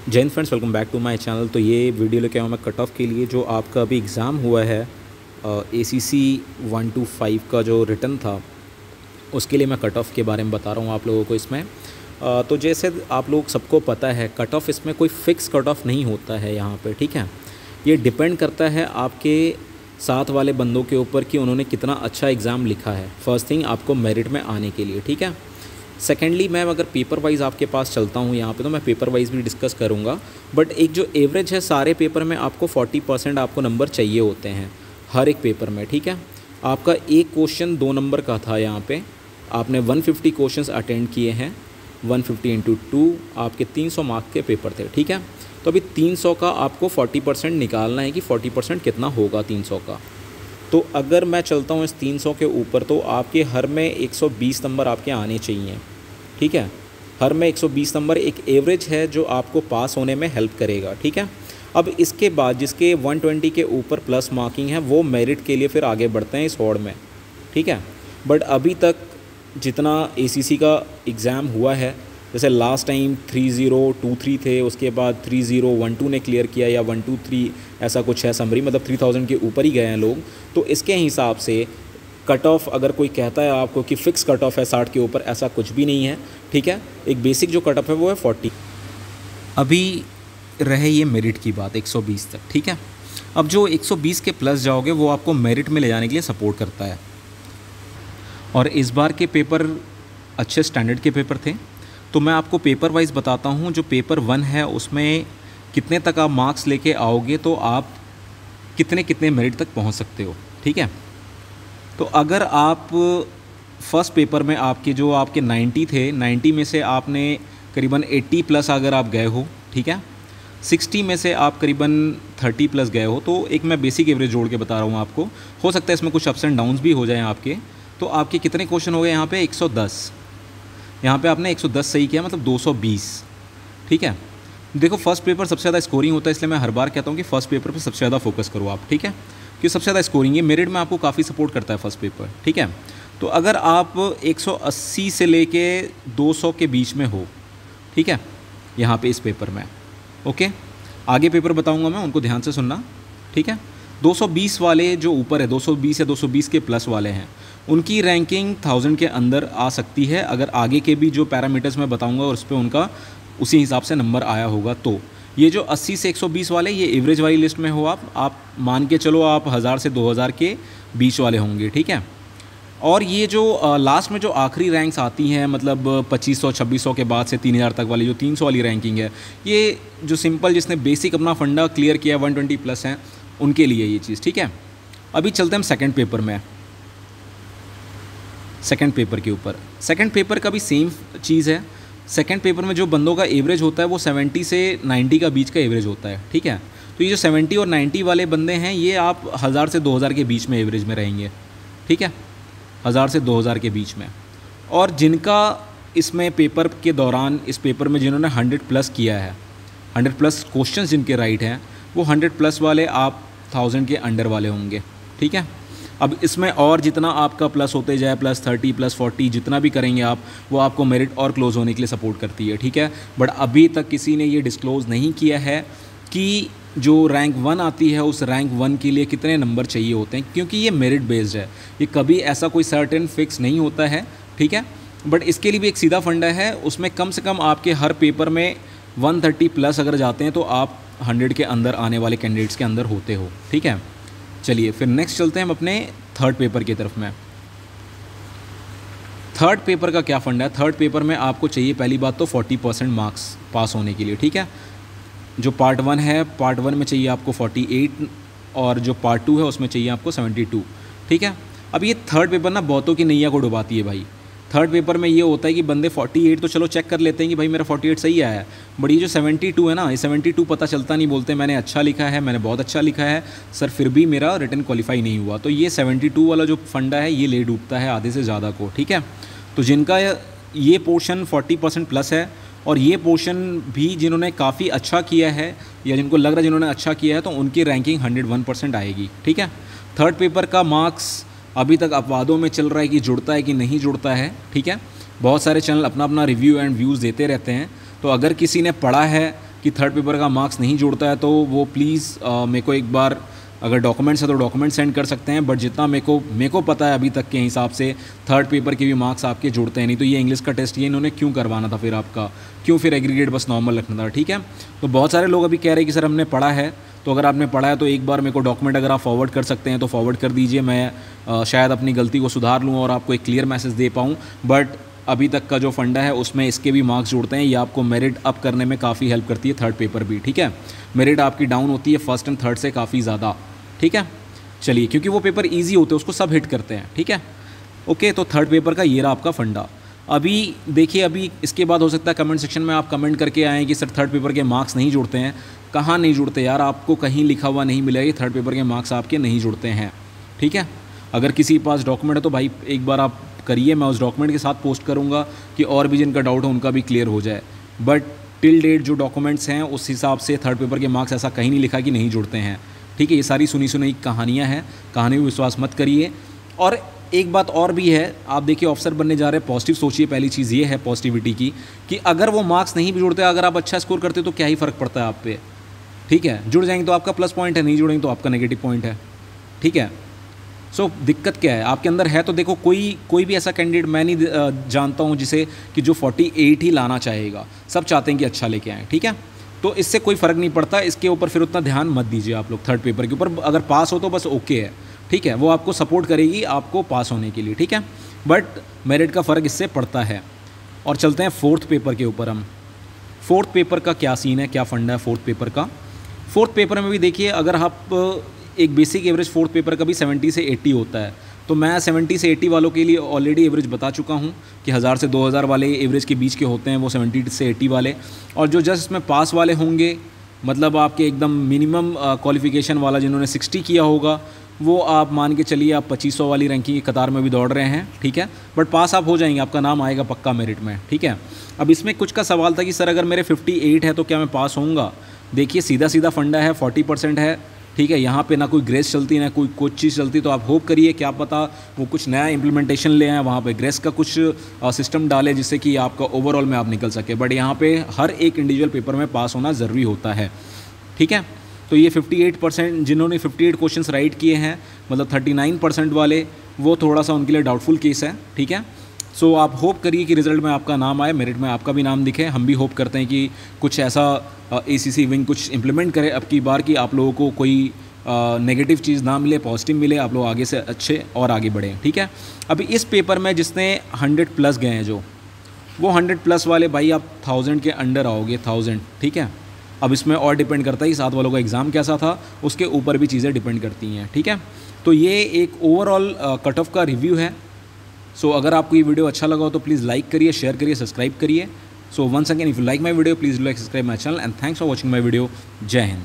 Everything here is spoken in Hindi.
जय Hind friends, welcome back to my channel. तो ये वीडियो लेके आया हूँ मैं कट ऑफ के लिए। जो आपका अभी एग्ज़ाम हुआ है ACC 1 to 5 का जो रिटन था, उसके लिए मैं कट ऑफ के बारे में बता रहा हूँ आप लोगों को इसमें। तो जैसे आप लोग सबको पता है, कट ऑफ इसमें कोई फ़िक्स कट ऑफ नहीं होता है यहाँ पे, ठीक है। ये डिपेंड करता है आपके साथ वाले बंदों के ऊपर कि उन्होंने कितना अच्छा एग्ज़ाम लिखा है, फर्स्ट थिंग आपको मेरिट में आने के लिए, ठीक है। सेकेंडली मैं अगर पेपर वाइज़ आपके पास चलता हूँ यहाँ पे, तो मैं पेपर वाइज़ भी डिस्कस करूँगा। बट एक जो एवरेज है, सारे पेपर में आपको 40% आपको नंबर चाहिए होते हैं हर एक पेपर में, ठीक है। आपका एक क्वेश्चन 2 नंबर का था, यहाँ पे आपने 150 क्वेश्चंस अटेंड किए हैं। 150 इंटू 2 आपके 300 मार्क के पेपर थे, ठीक है। तो अभी 300 का आपको 40% निकालना है कि 40% कितना होगा 300 का। तो अगर मैं चलता हूँ इस 300 के ऊपर, तो आपके हर में 120 नंबर आपके आने चाहिए, ठीक है। हर में 120 नंबर एक एवरेज है जो आपको पास होने में हेल्प करेगा, ठीक है। अब इसके बाद जिसके 120 के ऊपर प्लस मार्किंग है, वो मेरिट के लिए फिर आगे बढ़ते हैं इस होड़ में, ठीक है। बट अभी तक जितना ACC का एग्ज़ाम हुआ है, जैसे लास्ट टाइम 3023 थे, उसके बाद 3012 ने क्लियर किया या 123 ऐसा कुछ है समरी, मतलब 3000 के ऊपर ही गए हैं लोग। तो इसके हिसाब से कट ऑफ अगर कोई कहता है आपको कि फ़िक्स कट ऑफ है 60 के ऊपर, ऐसा कुछ भी नहीं है, ठीक है। एक बेसिक जो कट ऑफ है वो है 40। अभी रहे ये मेरिट की बात 120 तक, ठीक है। अब जो 120 के प्लस जाओगे वो आपको मेरिट में ले जाने के लिए सपोर्ट करता है। और इस बार के पेपर अच्छे स्टैंडर्ड के पेपर थे, तो मैं आपको पेपर वाइज बताता हूँ। जो पेपर 1 है उसमें कितने तक आप मार्क्स लेके आओगे तो आप कितने कितने मेरिट तक पहुँच सकते हो, ठीक है। तो अगर आप फर्स्ट पेपर में आपके जो आपके 90 थे, 90 में से आपने करीबन 80 प्लस अगर आप गए हो, ठीक है, 60 में से आप करीबन 30 प्लस गए हो, तो एक मैं बेसिक एवरेज जोड़ के बता रहा हूँ आपको। हो सकता है इसमें कुछ अप्स एंड डाउन्स भी हो जाएं आपके। तो आपके कितने क्वेश्चन हो गए यहाँ पे? 110। यहाँ पे आपने 110 सही किया, मतलब 220, ठीक है। देखो फर्स्ट पेपर सबसे ज़्यादा स्कोरिंग होता है, इसलिए मैं हर बार कहता हूँ कि फ़र्स्ट पेपर पर सबसे ज़्यादा फोकस करो आप, ठीक है, कि सबसे ज़्यादा स्कोरिंग है। मेरिट में आपको काफ़ी सपोर्ट करता है फर्स्ट पेपर, ठीक है। तो अगर आप 180 से लेके 200 के बीच में हो, ठीक है, यहाँ पे इस पेपर में, ओके, आगे पेपर बताऊँगा मैं, उनको ध्यान से सुनना, ठीक है। 220 वाले जो ऊपर है, 220 या 220 के प्लस वाले हैं, उनकी रैंकिंग 1000 के अंदर आ सकती है, अगर आगे के भी जो पैरामीटर्स मैं बताऊँगा और उस पर उनका उसी हिसाब से नंबर आया होगा। तो ये जो 80 से 120 वाले, ये एवरेज वाली लिस्ट में हो आप मान के चलो आप 1000 से 2000 के बीच वाले होंगे, ठीक है। और ये जो लास्ट में जो आखिरी रैंक्स आती हैं, मतलब 2500 2600 के बाद से 3000 तक वाली जो 300 वाली रैंकिंग है, ये जो सिंपल जिसने बेसिक अपना फंडा क्लियर किया 120 प्लस हैं, उनके लिए ये चीज़, ठीक है। अभी चलते हैं हम सेकेंड पेपर में, सेकेंड पेपर के ऊपर। सेकेंड पेपर का भी सेम चीज़ है। सेकेंड पेपर में जो बंदों का एवरेज होता है वो 70 से 90 का बीच का एवरेज होता है, ठीक है। तो ये जो 70 और 90 वाले बंदे हैं, ये आप 1000 से 2000 के बीच में एवरेज में रहेंगे, ठीक है, 1000 से 2000 के बीच में। और जिनका इसमें पेपर के दौरान, इस पेपर में जिन्होंने 100 प्लस किया है, 100 प्लस क्वेश्चन जिनके राइट हैं, वो 100 प्लस वाले आप 1000 के अंडर वाले होंगे, ठीक है। अब इसमें और जितना आपका प्लस होते जाए, +30 +40 जितना भी करेंगे आप, वो आपको मेरिट और क्लोज होने के लिए सपोर्ट करती है, ठीक है। बट अभी तक किसी ने ये डिस्क्लोज़ नहीं किया है कि जो रैंक 1 आती है, उस रैंक 1 के लिए कितने नंबर चाहिए होते हैं, क्योंकि ये मेरिट बेस्ड है। ये कभी ऐसा कोई सर्टेन फिक्स नहीं होता है, ठीक है। बट इसके लिए भी एक सीधा फंडा है, उसमें कम से कम आपके हर पेपर में 130 प्लस अगर जाते हैं तो आप 100 के अंदर आने वाले कैंडिडेट्स के अंदर होते हो, ठीक है। चलिए फिर नेक्स्ट चलते हैं हम अपने थर्ड पेपर की तरफ में। थर्ड पेपर का क्या फंडा है? थर्ड पेपर में आपको चाहिए पहली बात तो 40% मार्क्स पास होने के लिए, ठीक है। जो पार्ट 1 है, पार्ट 1 में चाहिए आपको 48 और जो पार्ट 2 है उसमें चाहिए आपको 72, ठीक है। अब ये थर्ड पेपर ना बहुतों की नैया को डुबाती है भाई। थर्ड पेपर में ये होता है कि बंदे 48 तो चलो चेक कर लेते हैं कि भाई मेरा 48 सही आया है, बट ये जो 72 है ना, ये 72 पता चलता नहीं, बोलते मैंने अच्छा लिखा है, मैंने बहुत अच्छा लिखा है सर, फिर भी मेरा रिटन क्वालिफाई नहीं हुआ। तो ये 72 वाला जो फंडा है, ये ले डूबता है आधे से ज़्यादा को, ठीक है। तो जिनका ये पोर्शन 40% प्लस है, और ये पोर्शन भी जिन्होंने काफ़ी अच्छा किया है या जिनको लग रहा है जिन्होंने अच्छा किया है, तो उनकी रैंकिंग 101% आएगी, ठीक है। थर्ड पेपर का मार्क्स अभी तक अपवादों में चल रहा है कि जुड़ता है कि नहीं जुड़ता है, ठीक है। बहुत सारे चैनल अपना अपना रिव्यू एंड व्यूज़ देते रहते हैं, तो अगर किसी ने पढ़ा है कि थर्ड पेपर का मार्क्स नहीं जुड़ता है तो वो प्लीज़ मेरे को एक बार, अगर डॉक्यूमेंट्स है तो डॉक्यूमेंट सेंड कर सकते हैं, बट जितना मेरे को पता है अभी तक के हिसाब से थर्ड पेपर के भी मार्क्स आपके जुड़ते हैं नहीं। तो ये इंग्लिश का टेस्ट ये इन्होंने क्यों करवाना था फिर आपका, क्यों फिर एग्रीगेट बस नॉर्मल रखना था, ठीक है। तो बहुत सारे लोग अभी कह रहे हैं कि सर हमने पढ़ा है, तो अगर आपने पढ़ा है तो एक बार मेरे को डॉक्यूमेंट अगर आप फॉरवर्ड कर सकते हैं तो फॉरवर्ड कर दीजिए, मैं शायद अपनी गलती को सुधार लूँ और आपको एक क्लियर मैसेज दे पाऊँ। बट अभी तक का जो फंडा है उसमें इसके भी मार्क्स जुड़ते हैं, ये आपको मेरिट अप करने में काफ़ी हेल्प करती है थर्ड पेपर भी, ठीक है। मेरिट आपकी डाउन होती है फर्स्ट एंड थर्ड से काफ़ी ज़्यादा, ठीक है। चलिए, क्योंकि वो पेपर ईजी होते हैं उसको सब हिट करते हैं, ठीक है। ओके, तो थर्ड पेपर का ये रहा आपका फंडा। अभी देखिए, अभी इसके बाद हो सकता है कमेंट सेक्शन में आप कमेंट करके आएँ कि सर थर्ड पेपर के मार्क्स नहीं जुड़ते हैं। कहाँ नहीं जुड़ते यार, आपको कहीं लिखा हुआ नहीं मिलेगा कि थर्ड पेपर के मार्क्स आपके नहीं जुड़ते हैं, ठीक है। अगर किसी के पास डॉक्यूमेंट है तो भाई एक बार आप करिए, मैं उस डॉक्यूमेंट के साथ पोस्ट करूँगा कि और भी जिनका डाउट है उनका भी क्लियर हो जाए। बट टिल डेट जो डॉक्यूमेंट्स हैं उस हिसाब से थर्ड पेपर के मार्क्स ऐसा कहीं नहीं लिखा कि नहीं जुड़ते हैं, ठीक है। ये सारी सुनी सुनाई कहानियाँ हैं, कहानी में विश्वास मत करिए। और एक बात और भी है, आप देखिए ऑफिसर बनने जा रहे हैं, पॉजिटिव सोचिए। पहली चीज़ ये है पॉजिटिविटी की कि अगर वो मार्क्स नहीं भी जुड़ते, अगर आप अच्छा स्कोर करते तो क्या ही फ़र्क पड़ता है आप पे, ठीक है। जुड़ जाएंगे तो आपका प्लस पॉइंट है, नहीं जुड़ेंगे तो आपका नेगेटिव पॉइंट है, ठीक है। सो दिक्कत क्या है आपके अंदर है तो देखो, कोई भी ऐसा कैंडिडेट मैं नहीं जानता हूँ जिसे कि जो 48 ही लाना चाहेगा। सब चाहते हैं कि अच्छा लेके आएँ, ठीक है। तो इससे कोई फ़र्क नहीं पड़ता, इसके ऊपर फिर उतना ध्यान मत दीजिए आप लोग। थर्ड पेपर के ऊपर अगर पास हो तो बस ओके है, ठीक है। वो आपको सपोर्ट करेगी आपको पास होने के लिए, ठीक है। बट मेरिट का फ़र्क इससे पड़ता है। और चलते हैं फोर्थ पेपर के ऊपर हम। फोर्थ पेपर का क्या सीन है, क्या फंडा है फोर्थ पेपर का। फोर्थ पेपर में भी देखिए, अगर आप एक बेसिक एवरेज फोर्थ पेपर का भी 70 से 80 होता है, तो मैं 70 से 80 वालों के लिए ऑलरेडी एवरेज बता चुका हूँ कि 1000 से 2000 वाले एवरेज के बीच के होते हैं वो 70 से 80 वाले। और जो जस्ट इसमें पास वाले होंगे, मतलब आपके एकदम मिनिमम क्वालिफिकेशन वाला जिन्होंने 60 किया होगा, वो आप मान के चलिए आप 2500 वाली रैंकिंग की कतार में भी दौड़ रहे हैं, ठीक है। बट पास आप हो जाएंगे, आपका नाम आएगा पक्का मेरिट में, ठीक है। अब इसमें कुछ का सवाल था कि सर अगर मेरे 58 है तो क्या मैं पास होऊंगा। देखिए सीधा सीधा फंडा है, 40% है, ठीक है। यहाँ पे ना कोई ग्रेस चलती ना कोई कुछ चीज़ चलती, तो आप होप करिए क्या पता वो कुछ नया इम्प्लीमेंटेशन ले आए, वहाँ पे ग्रेस का कुछ सिस्टम डाले जिससे कि आपका ओवरऑल में आप निकल सके। बट यहाँ पे हर एक इंडिविजुअल पेपर में पास होना ज़रूरी होता है, ठीक है। तो ये 58% जिन्होंने 58 क्वेश्चंस राइट किए हैं, मतलब 39% वाले, वो थोड़ा सा उनके लिए डाउटफुल केस है, ठीक है। सो आप होप करिए कि रिज़ल्ट में आपका नाम आए, मेरिट में आपका भी नाम दिखे। हम भी होप करते हैं कि कुछ ऐसा ACC विंग कुछ इंप्लीमेंट करे अब की बार कि आप लोगों को कोई नेगेटिव चीज़ ना मिले, पॉजिटिव मिले, आप लोग आगे से अच्छे और आगे बढ़ें, ठीक है। अभी इस पेपर में जिसने 100 प्लस गए हैं जो, वो 100 प्लस वाले भाई आप 1000 के अंडर आओगे, 1000, ठीक है। अब इसमें और डिपेंड करता है कि साथ वालों का एग्ज़ाम कैसा था, उसके ऊपर भी चीज़ें डिपेंड करती हैं, ठीक है। तो ये एक ओवरऑल कट ऑफ का रिव्यू है। सो अगर आपको ये वीडियो अच्छा लगा हो तो प्लीज़ लाइक करिए, शेयर करिए, सब्सक्राइब करिए। So once again if you like my video please like, subscribe my channel and thanks for watching my video. Jai Hind.